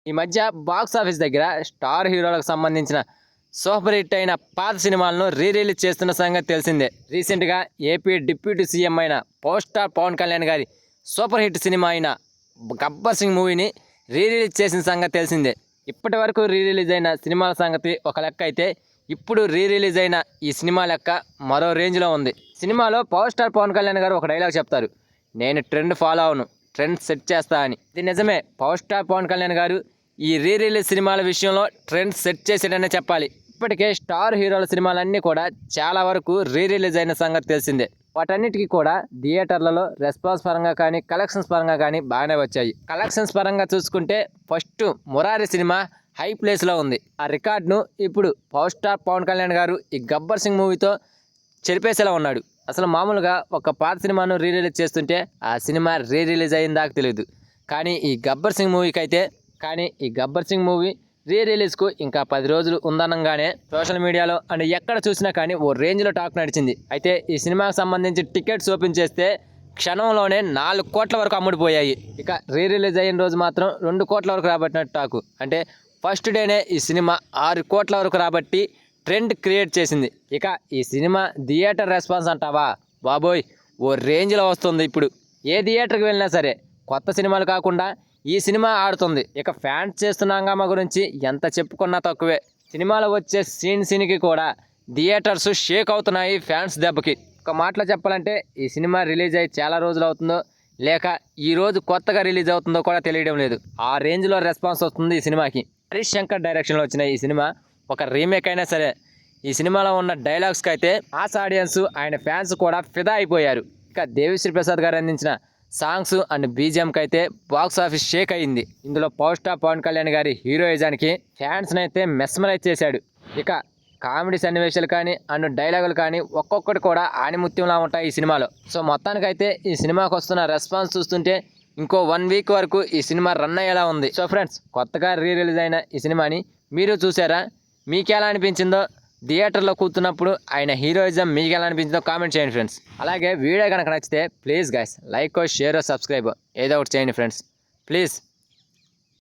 ఈ మధ్య box office దగ్గర స్టార్ హీరోలకు సంబంధించిన సూపర్ హిట్ అయిన పాత సినిమాలను రిలీజ్ చేస్తున్న సంగతి తెలిసిందే. రీసెంట్గా ఏపీ డిప్యూటీ సీఎం అయిన పవర్ స్టార్ పవన్ కళ్యాణ్ గారి సూపర్ హిట్ సినిమా అయిన గబ్బర్ సింగ్ మూవీని రిలీజ్ చేసిన సంగతి తెలిసిందే. ఇప్పటి వరకు రిలీజ్ అయిన సినిమాల సంగతి ఒక లెక్క అయితే, ఇప్పుడు రిలీజ్ అయిన ఈ సినిమా లెక్క మరో రేంజ్లో ఉంది. సినిమాలో పవర్ స్టార్ పవన్ కళ్యాణ్ గారు ఒక డైలాగ్ చెప్తారు, నేను ట్రెండ్ ఫాలో అవును, ట్రెండ్ సెట్ చేస్తా అని. ఇది నిజమే. పవర్ స్టార్ పవన్ కళ్యాణ్ గారు ఈ రిలీజ్ సినిమాల విషయంలో ట్రెండ్ సెట్ చేసాడనే చెప్పాలి. ఇప్పటికే స్టార్ హీరోల సినిమాలన్నీ కూడా చాలా వరకు రిలీజ్ అయిన సంగతి తెలిసిందే. వాటన్నిటికీ కూడా థియేటర్లలో రెస్పాన్స్ పరంగా కానీ కలెక్షన్స్ పరంగా కానీ బాగానే వచ్చాయి. కలెక్షన్స్ పరంగా చూసుకుంటే ఫస్ట్ మురారి సినిమా హై ప్లేస్లో ఉంది. ఆ రికార్డును ఇప్పుడు పవర్ స్టార్ పవన్ కళ్యాణ్ గారు ఈ గబ్బర్ సింగ్ మూవీతో చెరిపేసేలా ఉన్నాడు. అసలు మామూలుగా ఒక పాత సినిమాను రిలీజ్ చేస్తుంటే ఆ సినిమా రిలీజ్ అయిన దాకా తెలియదు. కానీ ఈ గబ్బర్ సింగ్ మూవీ రిలీజ్కు ఇంకా 10 రోజులు ఉందనగానే సోషల్ మీడియాలో అండ్ ఎక్కడ చూసినా కానీ ఓ రేంజ్లో టాక్ నడిచింది. అయితే ఈ సినిమాకి సంబంధించి టికెట్స్ ఓపెన్ చేస్తే క్షణంలోనే 4 కోట్ల వరకు అమ్ముడిపోయాయి. ఇక రిలీజ్ అయిన రోజు మాత్రం 2 కోట్ల వరకు రాబట్టినట్టు టాకు. అంటే ఫస్ట్ డేనే ఈ సినిమా 6 కోట్ల వరకు రాబట్టి ట్రెండ్ క్రియేట్ చేసింది. ఇక ఈ సినిమా థియేటర్ రెస్పాన్స్ అంటావా బాబోయ్, ఓ రేంజ్లో వస్తుంది. ఇప్పుడు ఏ థియేటర్కి వెళ్ళినా సరే కొత్త సినిమాలు కాకుండా ఈ సినిమా ఆడుతుంది. ఇక ఫ్యాన్స్ చేస్తున్న హంగామా గురించి ఎంత చెప్పుకున్నా తక్కువే. సినిమాలో వచ్చే సీన్కి కూడా థియేటర్స్ షేక్ అవుతున్నాయి ఫ్యాన్స్ దెబ్బకి. ఒక మాటలో చెప్పాలంటే ఈ సినిమా రిలీజ్ అయ్యి చాలా రోజులు అవుతుందో లేక ఈ రోజు కొత్తగా రిలీజ్ అవుతుందో కూడా తెలియడం లేదు. ఆ రేంజ్లో రెస్పాన్స్ వస్తుంది ఈ సినిమాకి. హరీష్ శంకర్ డైరెక్షన్లో వచ్చిన ఈ సినిమా ఒక రీమేక్ అయినా సరే ఈ సినిమాలో ఉన్న డైలాగ్స్కి అయితే మాస్ ఆడియన్స్ ఆయన ఫ్యాన్స్ కూడా ఫిదా అయిపోయారు. ఇక దేవిశ్రీ ప్రసాద్ గారు అందించిన సాంగ్స్ అండ్ బీజిఎంకి అయితే బాక్స్ ఆఫీస్ షేక్ అయింది. ఇందులో పవర్ స్టార్ పవన్ కళ్యాణ్ గారి హీరోయిజానికి ఫ్యాన్స్ని అయితే మెస్మరైజ్ చేశాడు. ఇక కామెడీ సన్నివేశాలు కానీ అండ్ డైలాగులు కానీ ఒక్కొక్కటి కూడా ఆణిముత్యంలా ఉంటాయి ఈ సినిమాలో. సో మొత్తానికైతే ఈ సినిమాకి వస్తున్న రెస్పాన్స్ చూస్తుంటే ఇంకో 1 వీక్ వరకు ఈ సినిమా రన్ అయ్యేలా ఉంది. సో ఫ్రెండ్స్, కొత్తగా రిలీజ్ అయిన ఈ సినిమాని మీరు చూసారా? మీకు ఎలా అనిపించిందో, థియేటర్లో కూర్చున్నప్పుడు ఆయన హీరోయిజం మీకు ఎలా అనిపించిందో కామెంట్ చేయండి ఫ్రెండ్స్. అలాగే వీడియో కనుక నచ్చితే please guys like, share, subscribe ఏదో ఒకటి చేయండి ఫ్రెండ్స్ ప్లీజ్.